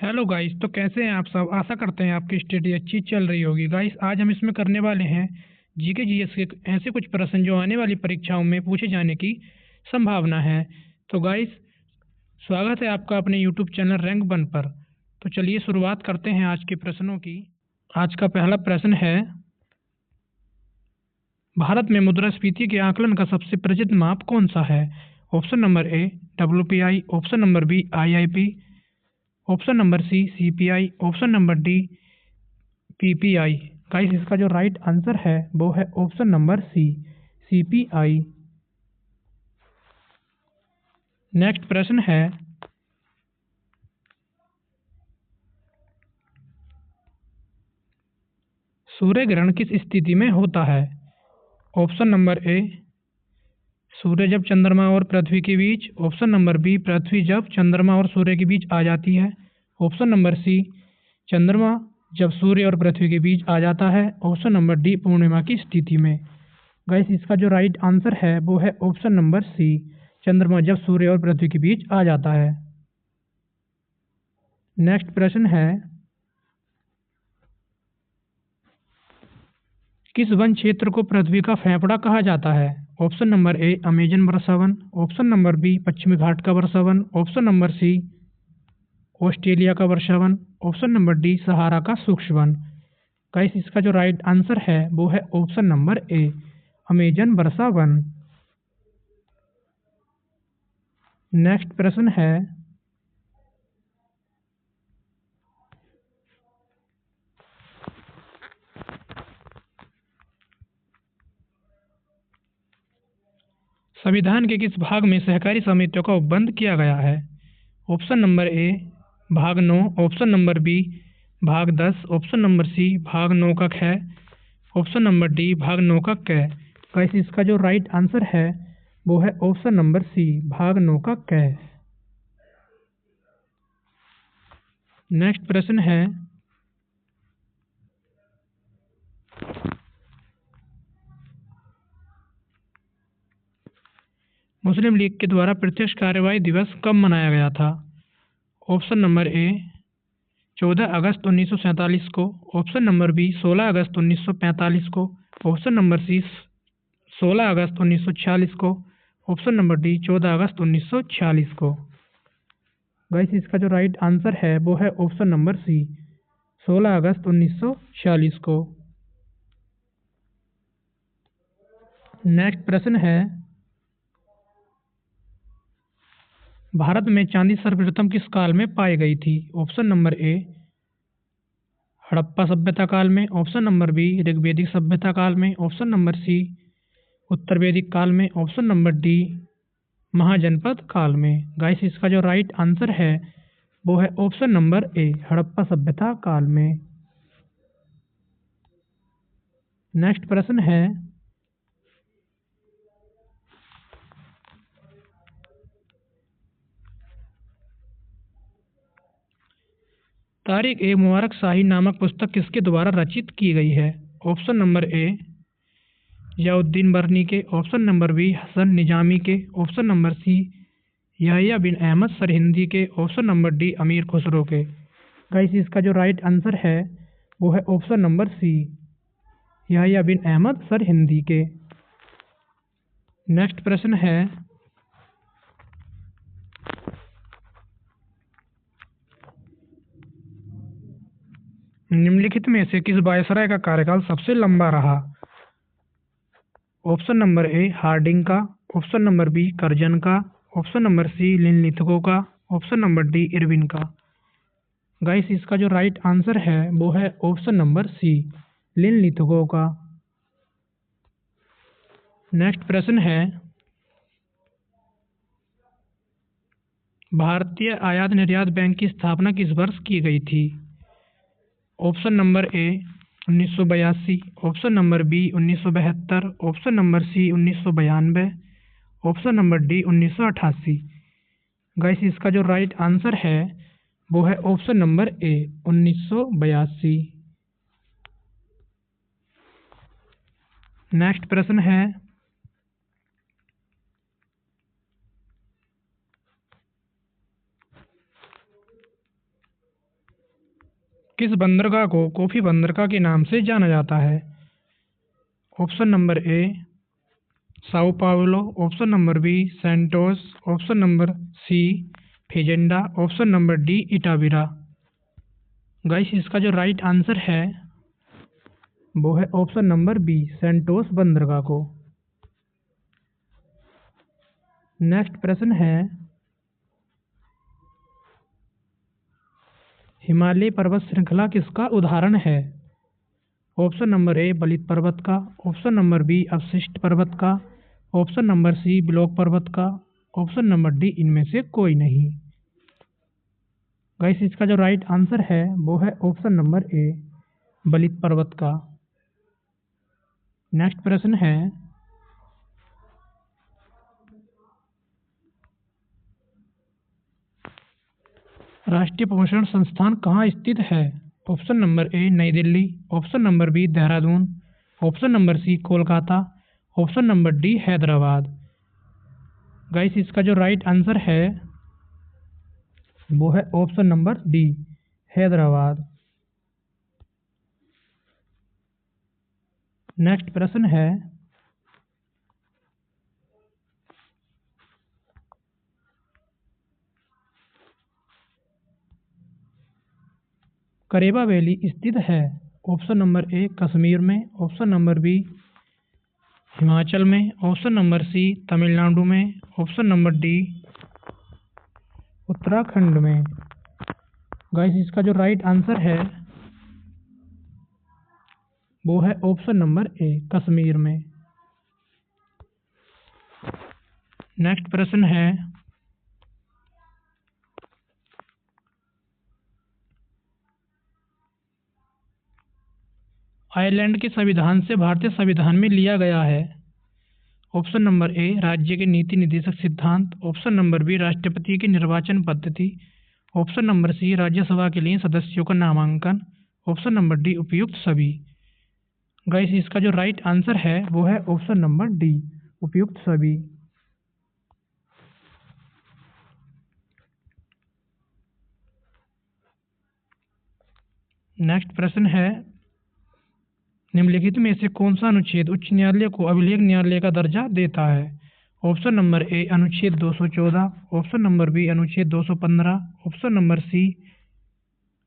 Hello guys. तो कैसे हैं आप सब? आशा करते हैं आपकी स्टडी अच्छी चल रही होगी। गाइस, आज हम इसमें करने वाले हैं जीके जीएस के ऐसे कुछ प्रश्न जो आने वाली परीक्षाओं में पूछे जाने की संभावना है। तो गाइस, स्वागत है आपका अपने यूट्यूब चैनल रैंक वन पर। तो चलिए शुरुआत करते हैं आज के प्रश्नों की। आज का पहला प्रश्न है, भारत में मुद्रास्फीति के आकलन का सबसे प्रचलित माप कौन सा है? Option number A WPI, option number B IIP, option number C CPI, option number D PPI। Guys, इसका जो राइट आंसर है वो है option number C CPI। Next प्रश्न है, सूर्य ग्रहण किस स्थिति में होता है? ऑप्शन नंबर ए, सूर्य जब चंद्रमा और पृथ्वी के बीच, ऑप्शन नंबर बी, पृथ्वी जब चंद्रमा और सूर्य के बीच आ जाती है, ऑप्शन नंबर सी, चंद्रमा जब सूर्य और पृथ्वी के बीच आ जाता है, ऑप्शन नंबर डी, पूर्णिमा की स्थिति में। गाइस, इसका जो राइट आंसर है वो है ऑप्शन नंबर सी, चंद्रमा जब सूर्य और पृथ्वी के बीच आ जाता है। नेक्स्ट प्रश्न है, किस वन क्षेत्र को पृथ्वी का फेफड़ा कहा जाता है? ऑप्शन नंबर ए, अमेजन वर्षावन, ऑप्शन नंबर बी, पश्चिमी घाट का वर्षावन, ऑप्शन नंबर सी, ऑस्ट्रेलिया का वर्षावन, ऑप्शन नंबर डी, सहारा का शुष्क वन। गाइस, इसका जो राइट आंसर है वो है ऑप्शन नंबर ए, अमेजन वर्षावन। नेक्स्ट प्रश्न है, संविधान के किस भाग में सहकारी समितियों का उपबंध किया गया है? ऑप्शन नंबर ए, भाग 9, ऑप्शन नंबर बी, भाग 10, ऑप्शन नंबर सी, भाग 9 का ख, ऑप्शन नंबर डी, भाग 9 का क। गाइस, इसका जो राइट आंसर है वो है ऑप्शन नंबर सी, भाग 9 का क। नेक्स्ट प्रश्न है, मुस्लिम लीग के द्वारा प्रत्यक्ष कार्यवाही दिवस कब मनाया गया था? ऑप्शन नंबर ए, 14 अगस्त 1947 को, ऑप्शन नंबर बी, 16 अगस्त 1945 को, ऑप्शन नंबर सी, 16 अगस्त 1946 को, ऑप्शन नंबर डी, 14 अगस्त 1946 को। गाइस, इसका जो राइट आंसर है वो है ऑप्शन नंबर सी, 16 अगस्त 1946 को। नेक्स्ट प्रश्न है, भारत में चांदी सर्वप्रथम किस काल में पाई गई थी? ऑप्शन नंबर ए, हड़प्पा सभ्यता काल में, ऑप्शन नंबर बी, ऋग्वैदिक सभ्यता काल में, ऑप्शन नंबर सी, उत्तर वैदिक काल में, ऑप्शन नंबर डी, महाजनपद काल में। गाइस, इसका जो राइट आंसर है वो है ऑप्शन नंबर ए, हड़प्पा सभ्यता काल में। नेक्स्ट प्रश्न है, तारिक ए मुबारक शाही नामक पुस्तक किसके द्वारा रचित की गई है? ऑप्शन नंबर ए, जियाउद्दीन बरनी के, option number B, Hasan Nizami के, option number C, Yahya bin Ahmad Sirhindi के, ऑप्शन नंबर डी, अमीर खुसरो के। गाइस, इसका जो राइट आंसर है वो है option number C, Yahya bin Ahmad Sirhindi के। नेक्स्ट प्रश्न है, निम्नलिखित में से किस वायसराय का कार्यकाल सबसे लंबा रहा? ऑप्शन नंबर ए, हार्डिंग का, ऑप्शन नंबर बी, कर्जन का, ऑप्शन नंबर सी, लिनलिथगो का, ऑप्शन नंबर डी, इरविन का। गाइस, इसका जो राइट आंसर है वो है ऑप्शन नंबर सी, लिनलिथगो का। नेक्स्ट प्रश्न है, भारतीय आयात निर्यात बैंक की स्थापना किस वर्ष की गई थी? Option number A, 1982, option number B, 1972, option number C, 1992, option number D, 1988। Guys, इसका जो राइट आंसर है वो है ऑप्शन नंबर ए, 1982। नेक्स्ट प्रश्न है, किस बंदरगाह को कॉफी बंदरगाह के नाम से जाना जाता है? Option number A Sao Paulo, option number B Santos, option number C Fazenda, option number D Itabira. Guys इसका जो राइट आंसर है वो है ऑप्शन नंबर बी सैंटोस बंदरगाह को। नेक्स्ट प्रश्न है हिमालय पर्वत श्रृंखला किसका उदाहरण है? ऑप्शन नंबर ए बलित पर्वत का, ऑप्शन नंबर बी अवशिष्ट पर्वत का, ऑप्शन नंबर सी ब्लॉक पर्वत का, ऑप्शन नंबर डी इनमें से कोई नहीं। गाइस इसका जो राइट आंसर है वो है ऑप्शन नंबर ए बलित पर्वत का। नेक्स्ट प्रश्न है राष्ट्रीय पोषण संस्थान कहाँ स्थित है? Option number A New Delhi, option number B Dehradun, option number C Kolkata, option number D Hyderabad. Guys इसका जो राइट आंसर है वो है option number D Hyderabad. Next प्रश्न है करेबा वैली स्थित है? ऑप्शन नंबर ए कश्मीर में, ऑप्शन नंबर बी हिमाचल में, ऑप्शन नंबर सी तमिलनाडु में, ऑप्शन नंबर डी उत्तराखंड में। गाइस इसका जो राइट आंसर है वो है ऑप्शन नंबर ए कश्मीर में। नेक्स्ट प्रश्न है आयरलैंड के संविधान से भारतीय संविधान में लिया गया है? ऑप्शन नंबर ए राज्य के नीति निर्देशक सिद्धांत, ऑप्शन नंबर बी राष्ट्रपति की निर्वाचन पद्धति, ऑप्शन नंबर सी राज्यसभा के लिए सदस्यों का नामांकन, ऑप्शन नंबर डी उपयुक्त सभी। गाइस इसका जो राइट आंसर है वो है ऑप्शन नंबर डी उपयुक्त सभी। नेक्स्ट प्रश्न है निम्नलिखित में से कौन सा अनुच्छेद उच्च न्यायालय को अभिलेख न्यायालय का दर्जा देता है? ऑप्शन नंबर ए अनुच्छेद 214, ऑप्शन नंबर बी अनुच्छेद 215, ऑप्शन नंबर सी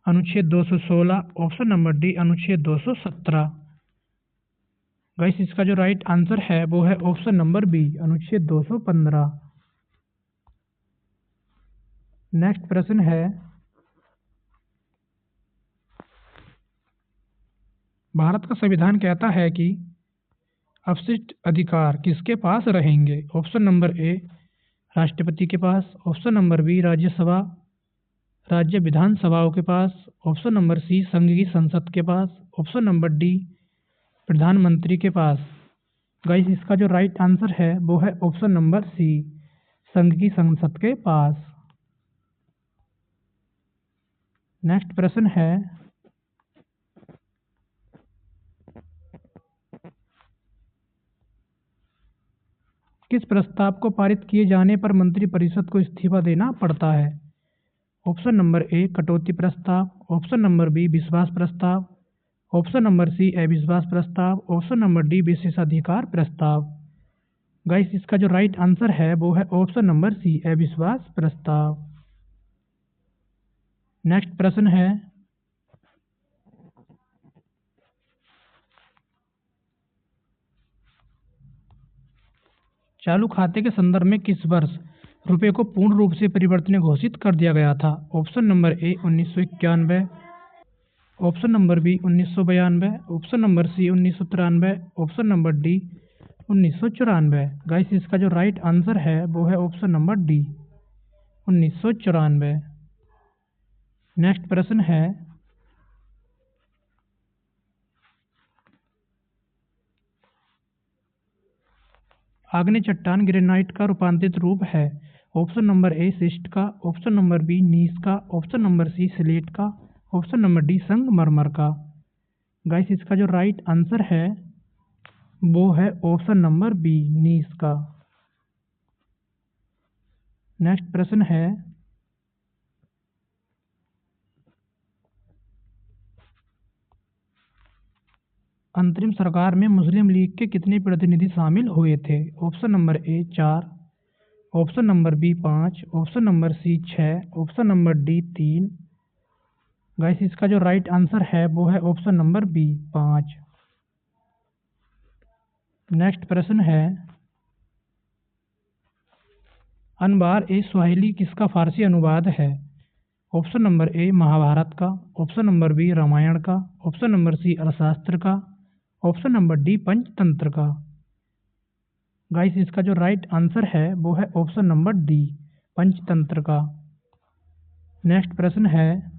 अनुच्छेद 216, ऑप्शन नंबर डी अनुच्छेद 217। गाइस इसका जो राइट आंसर है वो है ऑप्शन नंबर बी अनुच्छेद 215। नेक्स्ट प्रश्न है भारत का संविधान कहता है कि अवशिष्ट अधिकार किसके पास रहेंगे? ऑप्शन नंबर ए राष्ट्रपति के पास, ऑप्शन नंबर बी राज्यसभा राज्य विधानसभाओं के पास, ऑप्शन नंबर सी संघ की संसद के पास, ऑप्शन नंबर डी प्रधानमंत्री के पास। गाइस इसका जो राइट आंसर है वो है ऑप्शन नंबर सी संघ की संसद के पास। नेक्स्ट प्रश्न है किस प्रस्ताव को पारित किए जाने पर मंत्रिपरिषद को इस्तीफा देना पड़ता है? ऑप्शन नंबर ए कटौती प्रस्ताव, ऑप्शन नंबर बी विश्वास प्रस्ताव, ऑप्शन नंबर सी अविश्वास प्रस्ताव, ऑप्शन नंबर डी विशेषाधिकार प्रस्ताव। गाइस इसका जो राइट आंसर है वो है ऑप्शन नंबर सी अविश्वास प्रस्ताव। नेक्स्ट प्रश्न है चालू खाते के संदर्भ में किस वर्ष रुपये को पूर्ण रूप से परिवर्तनीय घोषित कर दिया गया था? Option number A 1991, option number B 1992, option number C 1993, option number D 1994। Guys इसका जो राइट आंसर है वो है ऑप्शन नंबर डी 1994। नेक्स्ट प्रश्न है आग्नेय चट्टान ग्रेनाइट का रूपांतरित रूप है? ऑप्शन नंबर ए शिस्ट का, ऑप्शन नंबर बी नीस का, ऑप्शन नंबर सी स्लेट का, ऑप्शन नंबर डी संगमरमर का। गाइस इसका जो राइट आंसर है वो है ऑप्शन नंबर बी नीस का। नेक्स्ट प्रश्न है अंतरिम सरकार में मुस्लिम लीग के कितने प्रतिनिधि शामिल हुए थे? Option number A 4, option number B 5, option number C 6, option number D 3। Guys इसका जो राइट आंसर है वो है ऑप्शन नंबर बी 5। नेक्स्ट प्रश्न है, अनबार ए स्वाहिली किसका फारसी अनुवाद है? ऑप्शन नंबर ए महाभारत का, ऑप्शन नंबर बी रामायण का, ऑप्शन नंबर सी अर्थशास्त्र का, ऑप्शन नंबर डी पंचतंत्र का। गाइस इसका जो राइट आंसर है वो है ऑप्शन नंबर डी पंचतंत्र का। नेक्स्ट प्रश्न है,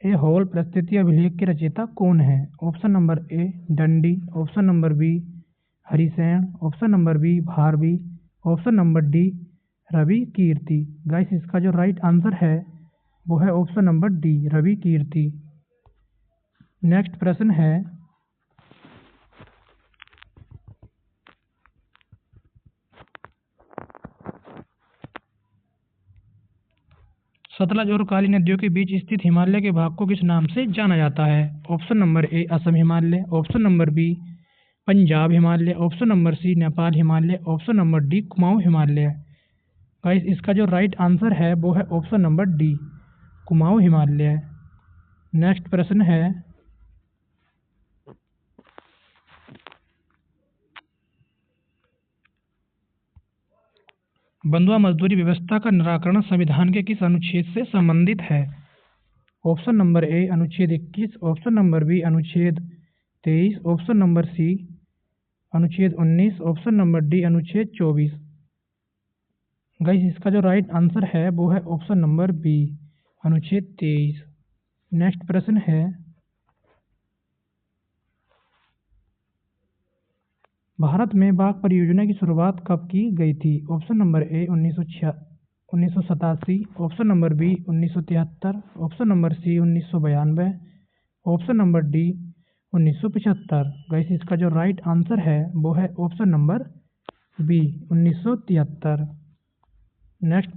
ए हॉल प्रस्तुति अभिलेख के रचयिता कौन है? Option number A Dandi, option number B Harisena, option number B Bharavi, option number D Ravi Kirti. Guys इसका जो राइट आंसर है वो है option number D Ravi Kirti. Next प्रश्न है, सतलज और काली नदियों के बीच स्थित हिमालय के भाग को किस नाम से जाना जाता है? Option number A Assam Himalaya, option number B Punjab Himalaya, option number C Nepal Himalaya, option number D Kumaon Himalaya. Guys इसका जो राइट आंसर है वो है option number D Kumaon Himalaya. Next प्रश्न है, बंधुआ मजदूरी व्यवस्था का निराकरण संविधान के किस अनुच्छेद से संबंधित है? ऑप्शन नंबर ए अनुच्छेद 21, ऑप्शन नंबर बी अनुच्छेद 23, ऑप्शन नंबर सी अनुच्छेद 19, ऑप्शन नंबर डी अनुच्छेद 24। गाइस इसका जो राइट आंसर है वो है ऑप्शन नंबर बी अनुच्छेद 23। नेक्स्ट प्रश्न है, भारत में बाघ परियोजना की शुरुआत कब की गई थी? Option number A 1987, option number B 1973, option number C 1992, option number D 1975। Guys इसका जो राइट आंसर है वो है ऑप्शन नंबर बी 1973। नेक्स्ट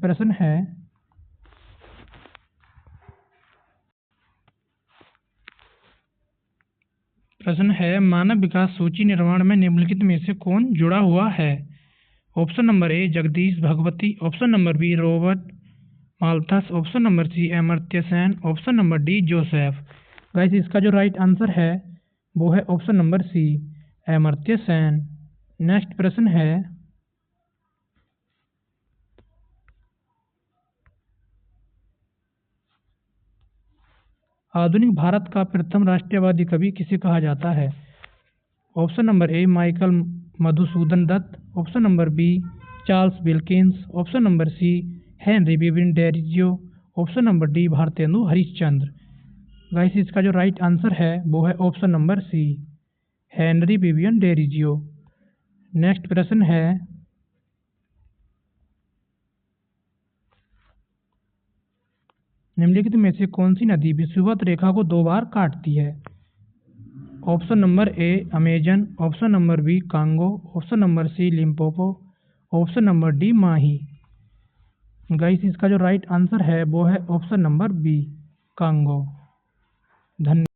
प्रश्न है, मानव विकास सूची निर्माण में निम्नलिखित में से कौन जुड़ा हुआ है? Option number A Jagdish Bhagwati, option number B Robert Malthus, option number C Amartya Sen, option number D Joseph. Guys इसका जो राइट आंसर है वो है option number C Amartya Sen. Next प्रश्न है, आधुनिक भारत का प्रथम राष्ट्रवादी कवि किसे कहा जाता है? Option number A Michael Madhusudan Dutt, option number B Charles Wilkins, option number C Henry Vivian Derozio, option number D Bharatendu Harishchandra. Guys इसका जो राइट आंसर है वो है option number C Henry Vivian Derozio. Next प्रश्न है, निम्नलिखित में से कौन सी नदी विषुवत रेखा को 2 बार काटती है? Option number A Amazon, option number B Congo, option number C Limpopo, option number D Mahi. Guys इसका जो राइट आंसर है वो है ऑप्शन नंबर बी कांगो। धन्यवाद।